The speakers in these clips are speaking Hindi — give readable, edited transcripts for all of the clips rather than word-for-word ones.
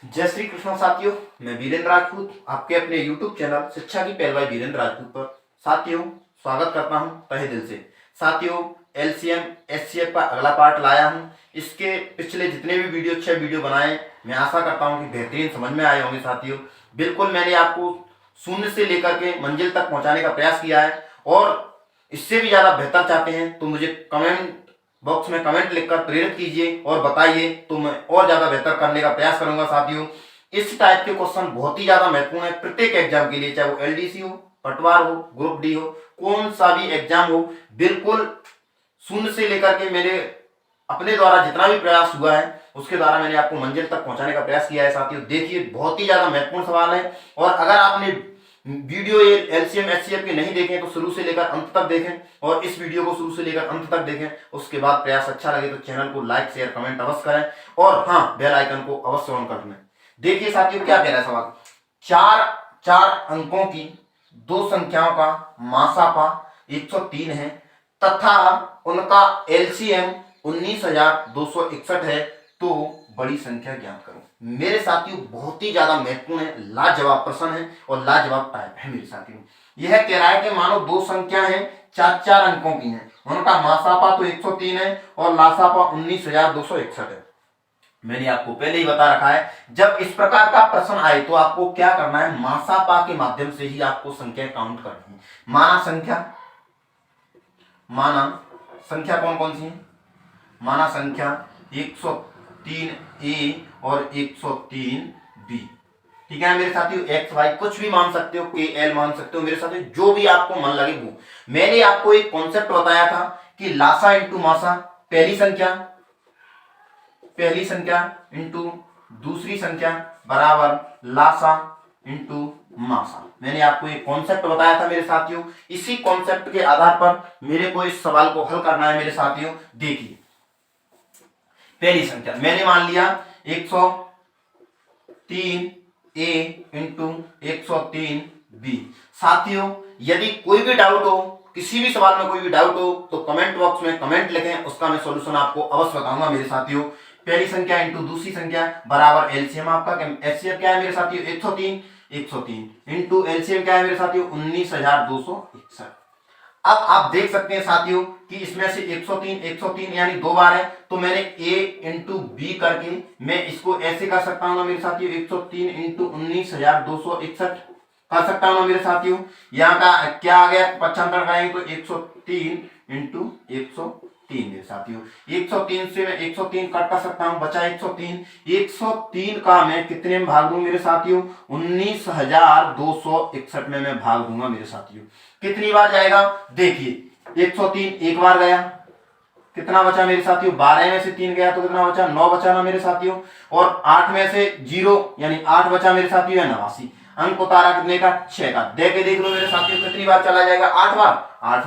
जय श्री कृष्ण साथियों, मैं वीरेंद्र राजपूत आपके अपने YouTube चैनल शिक्षा की पहलवाई वीरेंद्र राजपूत पर साथियों स्वागत करता हूं तहे दिल से। साथियों, एलसीएम एचसीएफ का अगला पार्ट लाया हूं। इसके पिछले जितने भी वीडियो 6 वीडियो बनाए, मैं आशा करता हूं कि बेहतरीन समझ में आए होंगे। साथियों, बिल्कुल मैंने आपको शून्य से लेकर के मंजिल तक पहुंचाने का प्रयास किया है, और इससे भी ज्यादा बेहतर चाहते हैं तो मुझे कमेंट बॉक्स में कमेंट लिखकर प्रेरित कीजिए और बताइए, तो मैं और ज्यादा बेहतर करने का प्रयास करूंगा। साथियों, इस टाइप के क्वेश्चन बहुत ही ज्यादा महत्वपूर्ण है प्रत्येक एग्जाम के लिए, चाहे वो एलडीसी हो, पटवार हो, ग्रुप डी हो, कौन सा भी एग्जाम हो। बिल्कुल शून्य से लेकर के मेरे अपने द्वारा जितना भी प्रयास हुआ है उसके द्वारा मैंने आपको मंजिल तक पहुंचाने का प्रयास किया है। साथियों, देखिए बहुत ही ज्यादा महत्वपूर्ण सवाल है, और अगर आपने वीडियो ये एलसीएम एचसीएफ के नहीं देखें तो शुरू से लेकर अंत तक देखें, और इस वीडियो को शुरू से लेकर अंत तक देखें। उसके बाद प्रयास अच्छा लगे तो चैनल को लाइक शेयर कमेंट अवश्य करें, और हाँ, बेल आइकन को अवश्य ऑन कर दें। देखिए साथियों, क्या कह रहा है सवाल। चार चार अंकों की दो संख्याओं का मासापा 103 है तथा उनका एलसीएम 19,261 है, तो बड़ी संख्या ज्ञात करो। मेरे साथियों, बहुत ही ज्यादा महत्वपूर्ण है, लाजवाब प्रश्न है और लाजवाब टाइप है। मेरे साथियों, यह कह रहा है कि मानो दो संख्या है, चार चार अंकों की हैं, उनका मासापा तो 103 है और लासापा 19,261 है। मैंने आपको पहले ही बता रखा है, जब इस प्रकार का प्रश्न आए तो आपको क्या करना है, मासापा के माध्यम से ही आपको संख्या काउंट करनी है। माना संख्या कौन कौन सी है। माना संख्या 103 ए और 103 बी। ठीक है मेरे साथियों, एक्स वाई कुछ भी मान सकते हो, के एल मान सकते हो मेरे साथियों, जो भी आपको मन लगे वो। मैंने आपको एक कॉन्सेप्ट बताया था कि लासा इंटू मासा, पहली संख्या इंटू दूसरी संख्या बराबर लासा इंटू मासा। मैंने आपको एक कॉन्सेप्ट बताया था मेरे साथियों। इसी कॉन्सेप्ट के आधार पर मेरे को इस सवाल को हल करना है मेरे साथियों। देखिए, पहली संख्या मैंने मान लिया 103 ए इंटू 103 बी। साथियों, यदि कोई भी डाउट हो, किसी भी सवाल में कोई भी डाउट हो, तो कमेंट बॉक्स में कमेंट लिखें, उसका मैं सॉल्यूशन आपको अवश्य बताऊंगा मेरे साथियों। पहली संख्या इंटू दूसरी संख्या बराबर एलसीएम आपका एचसीएफ क्या है मेरे साथियों, 103 इंटू एलसीएम क्या है मेरे साथियों, 19,261। अब आप देख सकते हैं साथियों कि इसमें से 103 यानी दो बार है, तो मैंने a इंटू बी करके मैं इसको ऐसे कर सकता हूं ना मेरे साथियों, 103 इंटू 19,261 कर सकता हूं ना मेरे साथियों। यहाँ का क्या आ गया, पक्षांतर करेंगे तो 103 इंटू 103 मेरे साथियों। 103 से मैं 103 कट कर सकता हूं, बचा 103 का मैं कितने में भाग दूं मेरे साथियों, 19,261 में मैं भाग दूंगा मेरे साथियों। कितनी बार जाएगा, देखिए 103 एक बार गया, कितना बचा मेरे साथियों, 12 में से 3 गया तो कितना बचा, 9 बचा ना मेरे साथियों। और 8 में से 0 यानी 8 बचा मेरे साथियों, 89। अंक उतारा कितने का, 6 का। दे के देख लो मेरे साथियों कितनी बार चला जाएगा, 8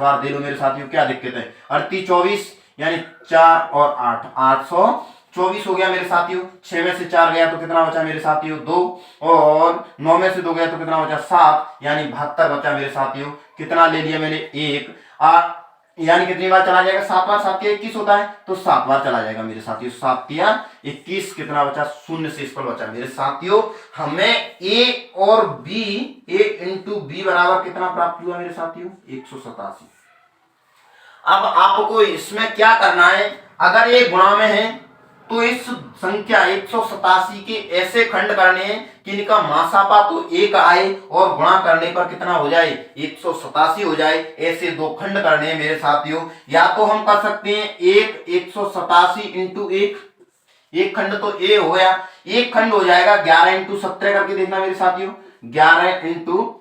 बार दे लो मेरे साथियों, क्या दिक्कत है। 38 24 यानी 4 और 8 824 हो गया मेरे साथियों। 6 में से 4 गया तो कितना बचा मेरे साथियों, 2, और 9 में से 2 गया तो कितना बचा, 7 यानी 72 बचा मेरे साथियों। कितना ले लिया मैंने, 1 यानी कितनी बार चला जाएगा, 7 बार। 7 या 21 होता है तो 7 बार चला जाएगा मेरे साथियों। 7 या 21 कितना बचा, शून्य से पर बचा मेरे साथियों। हमें ए और बी, ए इंटू बी बराबर कितना प्राप्त हुआ मेरे साथियों, 187। अब आपको इसमें क्या करना है, अगर ये गुणा में है तो इस संख्या 187 के ऐसे खंड करने हैं कि इनका मासापा तो 1 आए और गुणा करने पर कितना हो जाए, 187 हो जाए। ऐसे दो खंड करने हैं मेरे साथियों। या तो हम कर सकते हैं 187 इंटू 1, एक खंड तो ए हो गया, एक खंड हो जाएगा 11 इंटू 17 करके देखना मेरे साथियों, 11 इंटू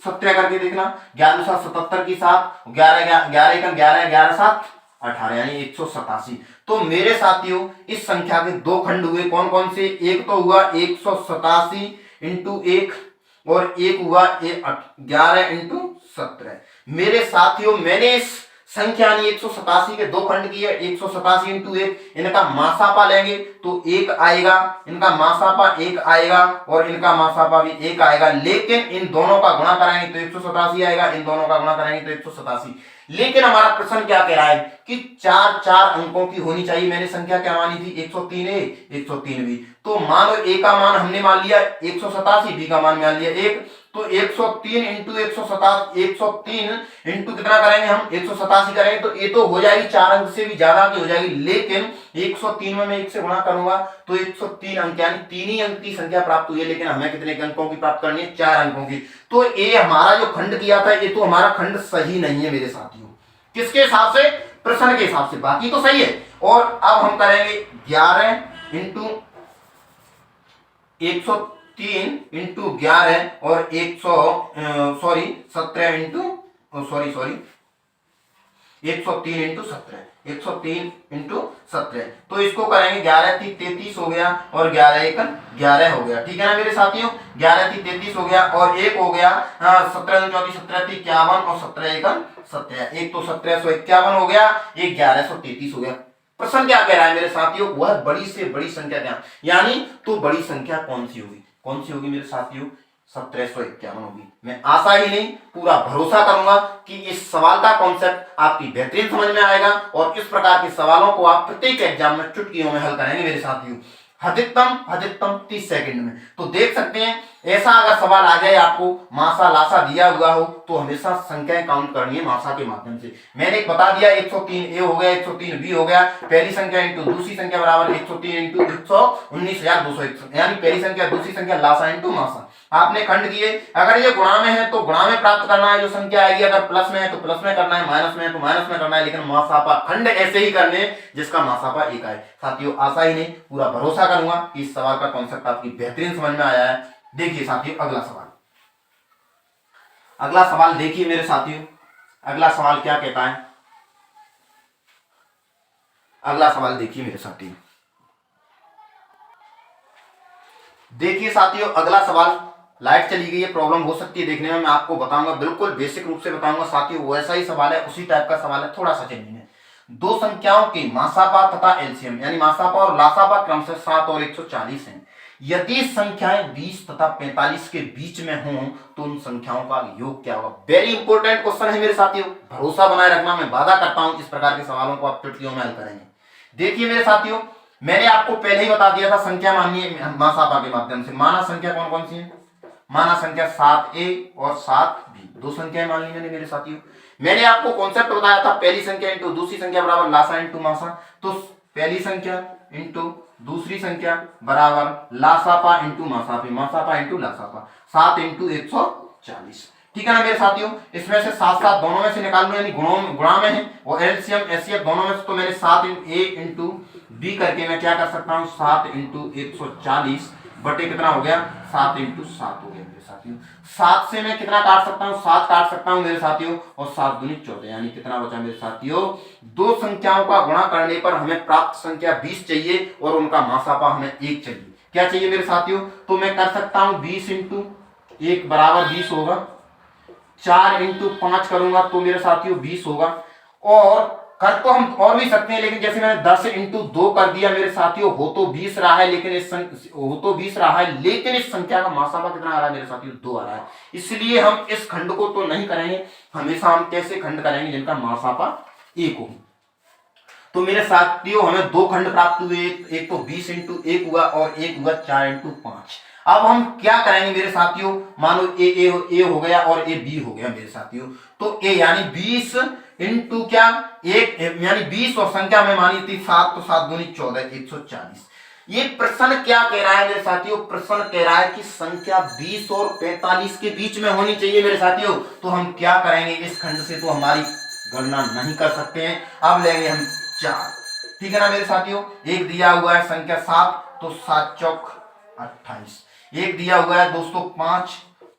17 करके देखना। 11 7 77 की 7, 11 11 11 11 7 18 यानी 187। तो मेरे साथियों इस संख्या के दो खंड हुए, कौन कौन से, एक तो हुआ 187 इंटू 1 और एक हुआ 11 इंटू 17। मेरे साथियों, मैंने इस संख्या 187 के दो खंड किए, 187 इंटू 1, इनका मासापा लेंगे तो 1 आएगा, इनका मासापा 1 आएगा और इनका मासापा भी 1 आएगा। लेकिन इन दोनों का गुणा कराएंगे तो 187 आएगा, इन दोनों का गुणा कराएंगे तो 187। लेकिन हमारा प्रश्न क्या कह रहा है कि चार चार अंकों की होनी चाहिए। मैंने संख्या क्या मानी थी, 103 ए 103 बी। तो मान लो ए का मान हमने मान लिया 187, बी का मान मान लिया 1। तो 103 इंटू 187, 103 इंटू कितना करेंगे हम, 187 करेंगे तो ये तो हो जाएगी 4 अंक से भी ज्यादा की हो जाएगी। लेकिन 103 में मैं 1 से गुणा करूंगा तो 103 अंक यानी 3 ही अंक की संख्या प्राप्त हुई है। लेकिन हमें कितने अंकों की प्राप्त करनी है, 4 अंकों की। तो ये हमारा जो खंड किया था ये तो हमारा खंड सही नहीं है मेरे साथियों। किसके हिसाब से, प्रश्न के हिसाब से, बाकी तो सही है। और अब हम करेंगे 11 इंटू 103 इंटू 11 और 17 इंटू 103 इंटू 17, 103 इंटू 17। तो इसको करेंगे 11 3 33 हो गया और 11 1 11 हो गया। ठीक है ना मेरे साथियों, 11 3 33 हो गया और एक हो गया 17 34 17 3 51 और 17 1 17, एक तो 1751 हो गया, एक 1133 हो गया। प्रश्न क्या कह रहा है मेरे साथियों, वह बड़ी से बड़ी संख्या क्या, यानी तो बड़ी संख्या कौन सी होगी, कौन सी होगी मेरे साथियों, 1751 होगी। मैं आशा ही नहीं पूरा भरोसा करूंगा कि इस सवाल का कॉन्सेप्ट आपकी बेहतरीन समझ में आएगा और इस प्रकार के सवालों को आप प्रत्येक एग्जाम में चुटकियों में हल करेंगे मेरे साथियों, अधिकतम 30 सेकंड में। तो देख सकते हैं ऐसा अगर सवाल आ जाए आपको, मासा लासा दिया हुआ हो तो हमेशा संख्याएं काउंट करनी है मासा के माध्यम से। मैंने बता दिया 103 ए हो गया, 103 बी हो गया, पहली संख्या इंटू दूसरी संख्या बराबर 103 इंटू 119,201, यानी पहली संख्या दूसरी संख्या लासा इंटू मासा। आपने खंड किए, अगर ये गुणा में है तो गुणा में प्राप्त करना है जो संख्या आएगी, अगर प्लस में है तो प्लस में करना है, माइनस में है तो माइनस में करना है, लेकिन मासापा खंड ऐसे ही करने जिसका मासापा एक आए। साथियों आशा ही नहीं पूरा भरोसा करूंगा कि इस सवाल का कॉन्सेप्ट आपकी बेहतरीन समझ में आया है। देखिए साथियों अगला सवाल, अगला सवाल देखिए मेरे साथियों, अगला सवाल क्या कहता है, अगला सवाल देखिए मेरे साथियों। देखिए साथियों अगला सवाल, लाइट चली गई है, प्रॉब्लम हो सकती है देखने में, मैं आपको बताऊंगा, बिल्कुल बेसिक रूप से बताऊंगा साथियों, वैसा ही सवाल है, उसी टाइप का सवाल है, थोड़ा सा चेंजिंग है। दो संख्याओं के मासापा तथा एलसीएम यानी मासापा और लासापा क्रमशः 7 और 140 हैं। यदि संख्याएं 20 तथा 45 के बीच में हों तो उन संख्याओं का योग क्या होगा। वेरी इंपॉर्टेंट क्वेश्चन है मेरे साथियों, भरोसा बनाए रखना, मैं वादा करता हूं इस प्रकार के सवालों को आप चुटकियों में हल करेंगे। देखिए मेरे साथियों मैंने आपको पहले ही बता दिया था संख्या मानिए मासापा के माध्यम से। माना संख्या कौन कौन सी है, माना संख्या 7a और 7b, दो संख्याएं मान ली मैंने मेरे साथियों। मैंने आपको कॉन्सेप्ट बताया था पहली संख्या इंटू दूसरी संख्या बराबर लासा इंटू मासा। तो पहली संख्या इंटू दूसरी संख्या बराबर लासापा इंटू मासापी, मासापा इंटू लासापा, 7 इंटू 140। ठीक है ना मेरे साथियों, इसमें से 7 7 दोनों में से निकाल लो, यानी गुणा में है, और एलसीएम एचसीएफ दोनों में से, तो मैंने 7a इंटू बी करके मैं क्या कर सकता हूँ 7 इंटू 140 बटे कितना हो गया 7 इंटू 7 हो गया मेरे साथियों। 7 से मैं कितना काट सकता हूँ, 7 काट सकता हूँ मेरे साथियों, और 7 दूनी 14, यानी कितना बचा मेरे साथियों, दो संख्याओं का गुणा करने पर हमें प्राप्त संख्या 20 चाहिए और उनका मासापा हमें 1 चाहिए। क्या चाहिए मेरे साथियों, तो मैं कर सकता हूँ 20 इंटू 1 बराबर 20 होगा, 4 इंटू 5 करूंगा तो मेरे साथियों 20 होगा, और कर तो हम और भी सकते हैं, लेकिन जैसे मैंने 10 इंटू 2 कर दिया मेरे साथियों, हो तो 20 रहा है, लेकिन इस संख्या का मासापा कितना आ रहा है मेरे साथियों 2 आ रहा है। इसलिए हम इस खंड को तो नहीं करेंगे, हमेशा हम कैसे खंड करेंगे जिनका मासापा 1 हो। तो मेरे साथियों हमें दो खंड प्राप्त हुए, एक तो 20 इंटू 1 हुआ और एक हुआ 4 इंटू 5। अब हम क्या करेंगे मेरे साथियों, मानो ए हो गया और ए बी हो गया मेरे साथियों, तो ए यानी 20 इंटू क्या 1 यानी 20 और संख्या में मानी थी 7, तो 7 दूनी 14, 140। ये प्रश्न क्या कह रहा है मेरे साथियों, प्रश्न कह रहा है कि संख्या 20 और 45 के बीच में होनी चाहिए मेरे साथियों। तो हम क्या करेंगे, इस खंड से तो हमारी गणना नहीं कर सकते हैं, अब लेंगे हम 4। ठीक है ना मेरे साथियों, एक दिया हुआ है संख्या 7, तो 7 चौक 28, एक दिया हुआ है दोस्तों 5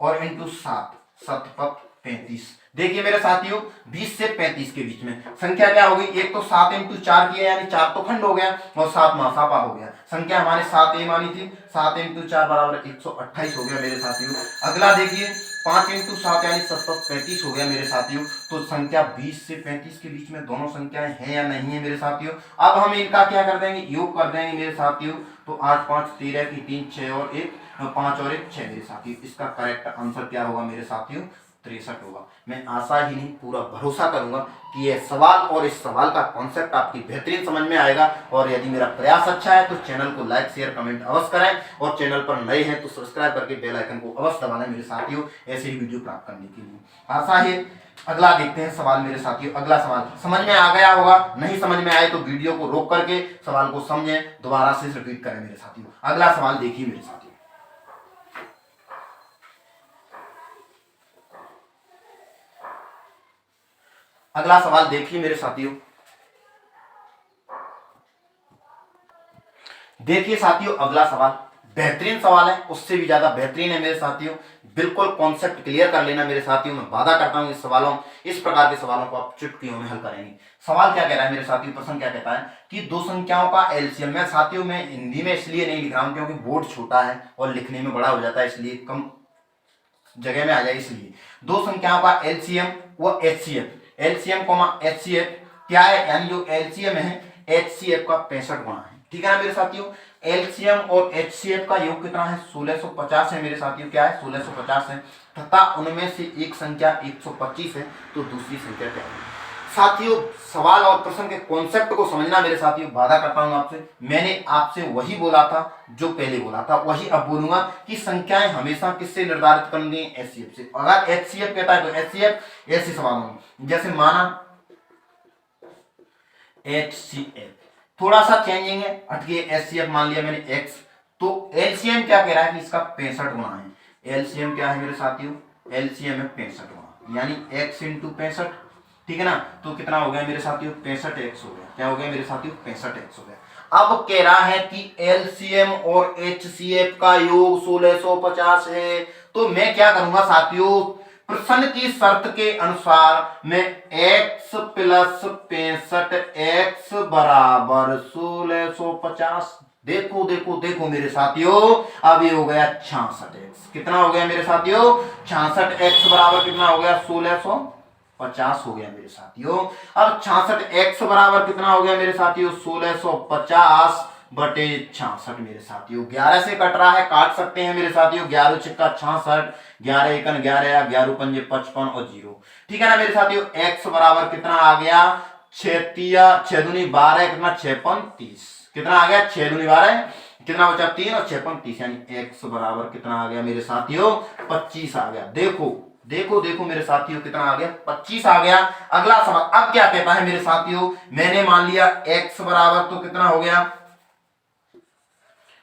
और इंटू 7 7 पक 35। देखिए मेरे साथियों 20 से 35 के बीच में संख्या क्या होगी, एक तो 7 इंटू 4 किया यानी 4 तो खंड हो गया और 7 मासापा हो गया। संख्या हमारे 7a मानी थी, 7 इंटू 4 बराबर 128 हो गया मेरे साथियों। अगला देखिए 5 इंटू 7 यानी 7 35 हो गया मेरे साथियों। तो संख्या 20 से 35 के बीच में दोनों संख्याएं हैं या नहीं है मेरे साथियों। अब हम इनका क्या कर देंगे, योग कर देंगे मेरे साथियों। तो 8 5 13 की 3 6 और 1 5 और 1 6 मेरे साथियों। इसका करेक्ट आंसर क्या होगा मेरे साथियों, 63 होगा। मैं आशा ही नहीं पूरा भरोसा करूंगा कि यह सवाल और इस सवाल का कॉन्सेप्ट आपकी बेहतरीन समझ में आएगा। और यदि मेरा प्रयास अच्छा है तो चैनल को लाइक शेयर कमेंट अवश्य करें, और चैनल पर नए हैं तो सब्सक्राइब करके बेल आइकन को अवश्य दबा लें मेरे साथियों, ऐसे ही वीडियो प्राप्त करने के लिए। आशा है। अगला देखते हैं सवाल मेरे साथियों। अगला सवाल समझ में आ गया होगा, नहीं समझ में आए तो वीडियो को रोक करके सवाल को समझें, दोबारा से रिपीट करें मेरे साथियों। अगला सवाल देखिए मेरे साथियों। अगला सवाल देखिए मेरे साथियों। देखिए साथियों, अगला सवाल बेहतरीन सवाल है, उससे भी ज्यादा बेहतरीन है मेरे साथियों। बिल्कुल कॉन्सेप्ट क्लियर कर लेना मेरे साथियों। मैं वादा करता हूं इस प्रकार के सवालों को आप चुटकियों में हल करेंगे। सवाल क्या कह रहा है मेरे साथियों, प्रश्न क्या कहता है कि दो संख्याओं का एलसीएम। मैं साथियों में हिंदी में इसलिए नहीं लिख रहा हूं क्योंकि बोर्ड छोटा है और लिखने में बड़ा हो जाता है, इसलिए कम जगह में आ जाए। इसलिए दो संख्याओं का एलसीएम व एचसीएफ, एलसीएम एचसीएफ क्या है, यानी जो एलसीएम है एचसीएफ का 65 गुना है। ठीक है ना मेरे साथियों। एलसीएम और एचसीएफ का योग कितना है, 1650 है मेरे साथियों। क्या है, 1650 है, तथा उनमें से एक संख्या 125 है, तो दूसरी संख्या क्या है। साथियों सवाल और प्रश्न के कॉन्सेप्ट को समझना मेरे साथियों। वादा करता हूं आपसे, मैंने आपसे वही बोला था जो पहले बोला था, वही अब बोलूंगा कि संख्याएं हमेशा किससे निर्धारित करनी है, एचसीएफ से। अगर एचसीएफ कहता है तो एचसीएफ ऐसे सवाल होंगे, जैसे माना एचसीएफ, थोड़ा सा चेंजिंग है, हटके एचसीएफ मान लिया मैंने एक्स, तो एलसीएम क्या कह रहा है कि इसका 65 गुना है। एलसीएम क्या है मेरे साथियों, एलसीएम है 65 गुना, यानी एक्स इंटू 65। ठीक है ना, तो कितना हो गया मेरे साथियों, 65x हो गया। क्या हो गया मेरे साथियों, 65x हो गया। अब कह रहा है कि एलसीएम और एचसीएफ का योग 1650 है, तो मैं क्या करूंगा साथियों, प्रश्न की शर्त के अनुसार मैं x प्लस 65x बराबर 1650। देखो देखो देखो मेरे साथियों, अब ये हो गया 66x। कितना हो गया मेरे साथियों, 66x बराबर कितना हो गया, 1650 हो गया मेरे साथियों। अब 66x बराबर कितना हो गया मेरे साथियों, 1650 बटे 66 मेरे साथियों। 11 से कट रहा है, काट सकते हैं मेरे साथियों। 11 छिक्का 66, 11 एकन 11, 11 पंजे 55 और 0। ठीक है ना मेरे साथियों। x बराबर कितना आ गया, 6 दूनी 12, कितना 6 30, कितना आ गया 6 दूनी 12, कितना बचा 3 और 6 30, यानी x बराबर कितना आ गया मेरे साथियों, 25 आ गया। देखो देखो देखो मेरे साथियों, कितना आ गया, 25 आ गया। अगला सवाल अब क्या कहता है मेरे साथियों, मैंने मान लिया x बराबर तो कितना हो गया,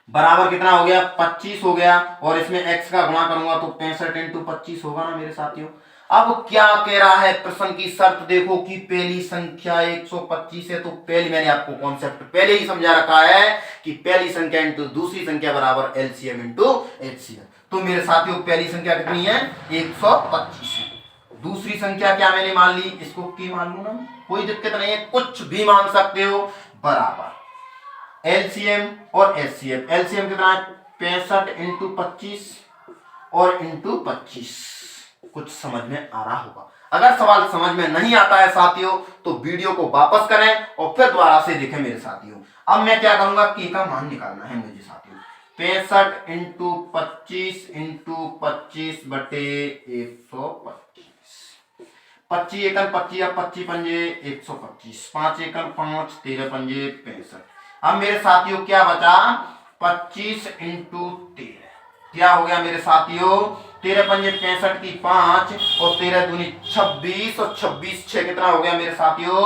बराबर कितना हो गया, 25 हो गया, और इसमें x का गुणा करूंगा तो 65 इंटू 25 होगा ना मेरे साथियों। अब क्या कह रहा है, प्रश्न की शर्त देखो कि पहली संख्या 125 है, तो पहले मैंने आपको कॉन्सेप्ट पहले ही समझा रखा है कि पहली संख्या इंटू दूसरी संख्या बराबर एलसीएम इंटू एचसीएफ। तो मेरे साथियों पहली संख्या कितनी है, 125 है। दूसरी संख्या क्या मैंने मान ली, इसको की मान लू ना, कोई दिक्कत नहीं है, कुछ भी मान सकते हो, बराबर एलसीएम और एचसीएफ। एलसीएम कितना है, 65 इंटू 25 और इंटू 25। कुछ समझ में आ रहा होगा। अगर सवाल समझ में नहीं आता है साथियों तो वीडियो को वापस करें और फिर दोबारा से देखें मेरे साथियों। अब मैं क्या करूंगा, की का मान निकालना है मुझे साथियों। 65 इंटू 25 इंटू 25 बटे 125। 25 एकन 25 या 25 पंजे 125, 5 एकन 5, 13 पंजे 65। अब मेरे साथियों क्या बचा, 25 इंटू 13, क्या हो गया मेरे साथियों, 13 पंजे 65 की 5 और 13 दूनी 26 और 26 6 कितना हो गया मेरे साथियों,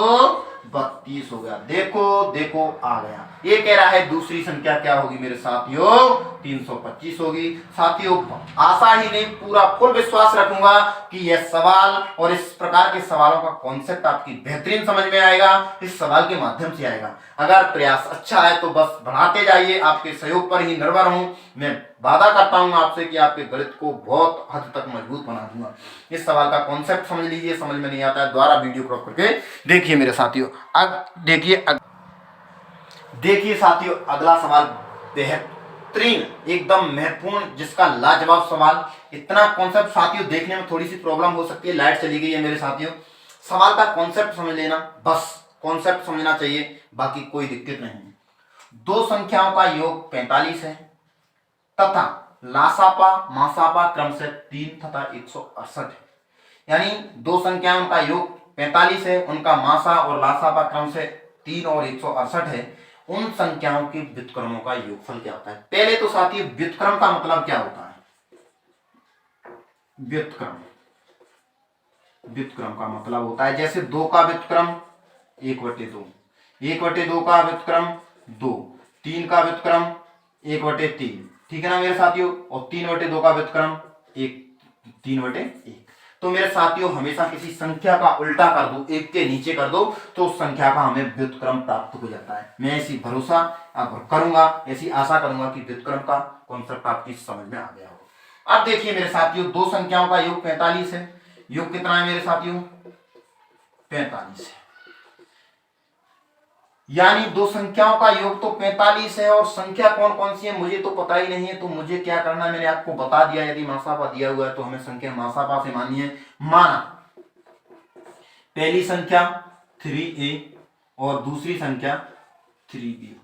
32 हो गया। देखो देखो आ गया। ये कह रहा है दूसरी संख्या क्या होगी मेरे साथियों, 325 होगी। साथियों आशा ही नहीं पूरा फुल विश्वास रखूंगा कि यह सवाल और इस प्रकार के सवालों का कॉन्सेप्ट आपकी बेहतरीन समझ में आएगा, इस सवाल के माध्यम से आएगा। अगर प्रयास अच्छा है तो बस बढ़ाते जाइए, आपके सहयोग पर ही निर्भर हूं। मैं वादा करता हूं आपसे कि आपके गणित को बहुत हद तक मजबूत बना दूंगा। इस सवाल का कॉन्सेप्ट समझ लीजिए, समझ में नहीं आता है दोबारा वीडियो क्रॉप करके देखिए मेरे साथियों। अब देखिए साथियों अगला सवाल बेहतरीन एकदम महत्वपूर्ण जिसका लाजवाब सवाल। इतना कॉन्सेप्ट साथियों देखने में थोड़ी सी प्रॉब्लम हो सकती है, लाइट चली गई है मेरे साथियों। सवाल का कॉन्सेप्ट समझ लेना, बस कॉन्सेप्ट समझना चाहिए, बाकी कोई दिक्कत नहीं। दो संख्याओं का योग 45 है तथा लासापा मासापा क्रम से 3 तथा 168 है। यानी दो संख्याओं का योग 45 है, उनका मासा और लासापा क्रम से 3 और 168 है, उन संख्याओं के व्युत्क्रमों का योगफल क्या होता है। पहले तो साथियों व्युत्क्रम का मतलब क्या होता है। व्युत्क्रम, व्युत्क्रम का मतलब होता है जैसे 2 का व्युत्क्रम 1/2, 1/2 का व्युत्क्रम 2, 3 का व्युत्क्रम 1/3, ठीक है ना मेरे साथियों, और 3/2 का व्युत्क्रम 3/1। तो मेरे साथियों हमेशा किसी संख्या का उल्टा कर दो, एक के नीचे कर दो, तो उस संख्या का हमें व्युत्क्रम प्राप्त हो जाता है। मैं ऐसी भरोसा अब करूंगा, ऐसी आशा करूंगा कि व्युत्क्रम का कॉन्सेप्ट आपकी समझ में आ गया हो। अब देखिए मेरे साथियों, दो संख्याओं का योग 45 है। योग कितना है मेरे साथियों, 45 है। यानी दो संख्याओं का योग तो 45 है, और संख्या कौन कौन सी है मुझे तो पता ही नहीं है। तो मुझे क्या करना है, मैंने आपको बता दिया, यदि मासापा दिया हुआ है तो हमें संख्या मासापा से मानिए। माना पहली संख्या 3a और दूसरी संख्या 3b,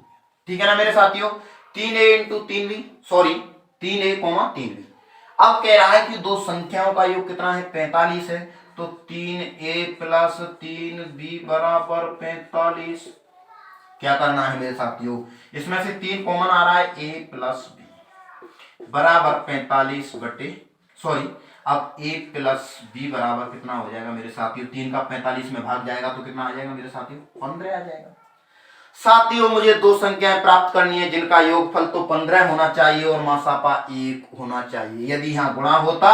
ठीक है ना मेरे साथियों। 3a into 3b, sorry 3a 3b। अब कह रहा है कि दो संख्याओं का योग कितना है, 45 है। तो 3a प्लस 3b बराबर 45। क्या करना है मेरे साथियों, इसमें से 3 कॉमन आ रहा है, a प्लस बी बराबर 45 बटे, सॉरी अब a प्लस बी बराबर कितना हो जाएगा मेरे साथियों, 3 का 45 में भाग जाएगा तो कितना आ जाएगा मेरे साथियों, 15 आ जाएगा। साथियों मुझे दो संख्याएं प्राप्त करनी है जिनका योगफल तो 15 होना चाहिए और मासापा 1 होना चाहिए। यदि यहाँ गुणा होता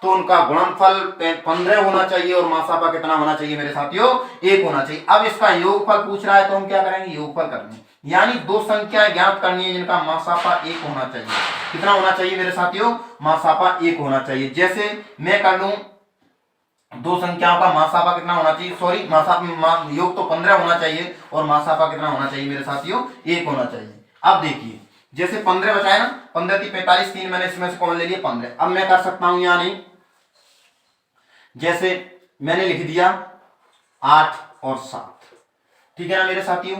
तो उनका गुणनफल 15 होना चाहिए और मासापा कितना होना चाहिए मेरे साथियों, 1 होना चाहिए। अब इसका योगफल पूछ रहा है तो हम क्या करेंगे, योगफल करेंगे। यानी दो संख्याएं ज्ञात करनी है जिनका मासापा 1 होना चाहिए। कितना होना चाहिए मेरे साथियों, मासापा 1 होना चाहिए। जैसे मैं कर लूं, दो संख्याओं का मासापा कितना होना चाहिए, सॉरी योग तो 15 होना चाहिए और मासापा कितना होना चाहिए मेरे साथियों, 1 होना चाहिए। अब देखिए जैसे 15 बचाए ना, 15 थी 45, 3 मैंने इसमें से कॉमन ले लिया 15। अब मैं कर सकता हूं या नहीं, जैसे मैंने लिख दिया 8 और 7, ठीक है ना मेरे साथियों।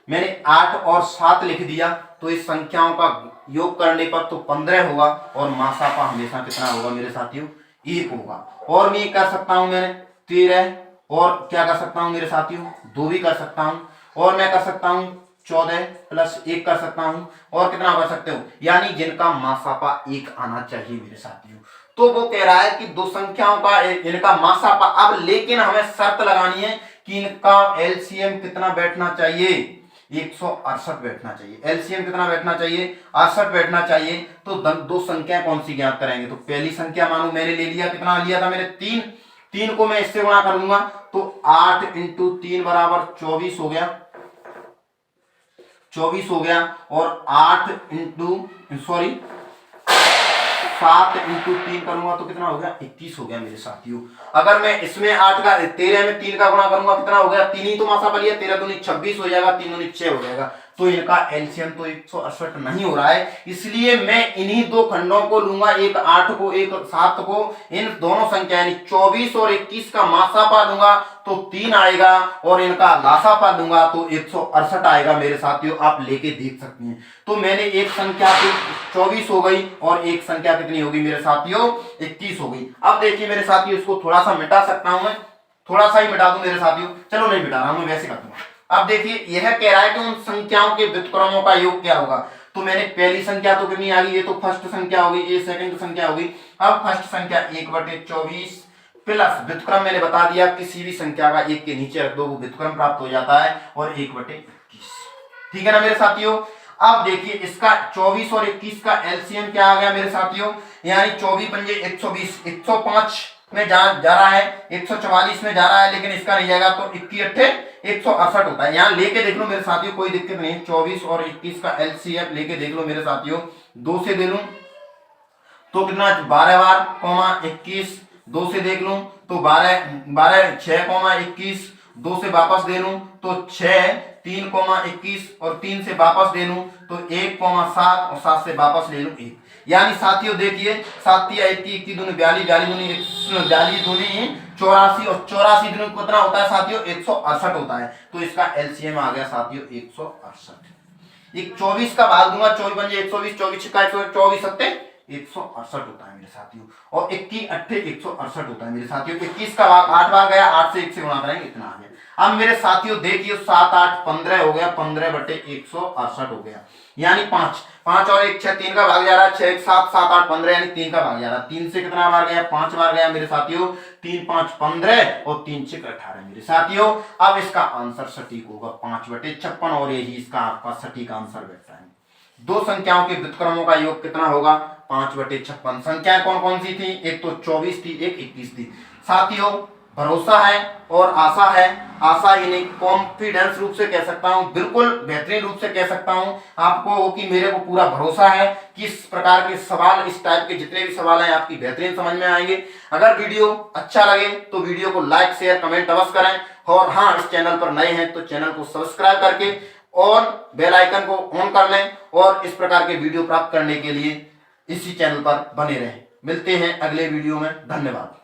मैंने 8 और 7 लिख दिया तो इस संख्याओं का योग करने पर तो 15 होगा और मासापा हमेशा कितना होगा मेरे साथियों, 1 होगा। और मैं कर सकता हूं, मैंने 13 और क्या कर सकता हूं मेरे साथियों, 2 भी कर सकता हूं, और मैं कर सकता हूं 14 प्लस 1 कर सकता हूं, और कितना कर सकते हो, यानी जिनका मासापा 1 आना चाहिए मेरे साथियों। तो वो कह रहा है कि दो संख्याओं का इनका मासापा, अब लेकिन हमें शर्त लगानी है कि इनका एलसीएम कितना बैठना चाहिए, 168 बैठना चाहिए। एलसीएम कितना बैठना चाहिए, 68 बैठना चाहिए। तो दो संख्याएं कौन सी ज्ञात करेंगे, तो पहली संख्या मानो मैंने ले लिया, कितना लिया था मैंने, 3, 3 को मैं इससे गुणा करूंगा तो 8 इंटू 3 बराबर 24 हो गया, 24 हो गया। और 8 इंटू सॉरी 7 इंटू 3 करूंगा तो कितना हो गया, 21 हो गया मेरे साथियों। अगर मैं इसमें 8 का 13 में 3 का गुणा करूंगा कितना हो गया, 3 ही तो मासापा लिया, 13 दूनी 26 हो जाएगा, 3 दूनी 6 हो जाएगा। तो इनका एलसीएम तो 168 नहीं हो रहा है, इसलिए मैं इन्हीं दो खंडों को लूंगा, एक 8 को एक 7 को, इन दोनों संख्या यानी 24 और 21 का मासापा लूंगा तो 3 आएगा और इनका लासापा लूंगा तो 168 आएगा मेरे साथियों। आप लेके देख सकते हैं। तो मैंने एक संख्या की 24 हो गई और एक संख्या कितनी होगी मेरे साथियों, 21 हो गई। अब देखिए मेरे साथियों, इसको थोड़ा सा मिटा सकता हूं मैं, थोड़ा सा ही मिटा दूं मेरे साथियों, चलो नहीं मिटा रहा हूं मैं, वैसे कर दूंगा। अब देखिए यह कह रहा है कि उन संख्याओं के व्युत्क्रमों का योग क्या होगा। तो मैंने पहली संख्या तो कितनी आ गई, ये तो फर्स्ट संख्या होगी, ये सेकंड संख्या होगी। अब फर्स्ट संख्या 1/24 प्लस व्युत्क्रम मैंने बता दिया, किसी भी संख्या का 1 के नीचे रख दो वो व्युत्क्रम प्राप्त हो जाता है, और 1/21, ठीक है ना मेरे साथियों। अब देखिए इसका 24 और 21 का एलसीएम क्या आ गया मेरे साथियों, यानी 24 पंजे 120, 105 में जा रहा है, 144 में जा रहा है, लेकिन इसका नहीं जाएगा तो 21 168 होता है। यहाँ लेके देख लो मेरे साथियों, कोई दिक्कत नहीं, 24 और 21 का एलसीएम लेके देख लो मेरे साथियों। 2 से दे लूं तो कितना, 12 बार कॉमा 21, 2 से देख लूं तो 12 6 कॉमा 21, 2 से वापस दे लूं तो 6, 3 कॉमा 21 और 3 से वापस दे लूं तो 1 कॉमा 7 और 7 से वापस ले लूं 1। यानी साथियों देखिए 7 या 21 दूनी 42, 42 दूनी 42 दूनी 84 और 84 दूनी कितना होता है साथियों, 168 होता है। तो इसका एलसीएम आ गया साथियों 168। एक 24 का भाग दूंगा, 24 पंजे 120, 24 का 124 सत्ते 168 होता है मेरे साथियों। और 21 अट्ठे 168 होता है मेरे साथियों। 21 का भाग 8 बार गया, 8 से 1 से गुणा करेंगे, इतना आ गया। अब मेरे साथियों देखिए 7 8 15 हो गया, 15 बटे 168 हो गया, यानी 5 5 और 1 6, 3 का भाग जा रहा है, 6 1 7 7 8 15 यानी 3 का भाग जा रहा है। 3 से कितना बार गया, 5 बार गया मेरे साथियों। 3 5 15 और 3 6 18 मेरे साथियों। अब इसका आंसर सटीक होगा 5 बटे 56 और यही इसका आपका सटीक आंसर बैठता है। दो संख्याओं के व्युत्क्रमों का योग कितना होगा, 5 बटे 56। संख्याएं कौन कौन सी थी, एक तो 24 थी, एक 21 थी। साथियों भरोसा है और आशा है, आशा ही नहीं कॉन्फिडेंस रूप से कह सकता हूं, बिल्कुल बेहतरीन रूप से कह सकता हूं आपको कि मेरे को पूरा भरोसा है कि इस प्रकार के सवाल, इस टाइप के जितने भी सवाल हैं आपकी बेहतरीन समझ में आएंगे। अगर वीडियो अच्छा लगे तो वीडियो को लाइक शेयर कमेंट अवश्य करें, और हाँ इस चैनल पर नए हैं तो चैनल को सब्सक्राइब करके और बेल आइकन को ऑन कर लें, और इस प्रकार के वीडियो प्राप्त करने के लिए इसी चैनल पर बने रहें। मिलते हैं अगले वीडियो में, धन्यवाद।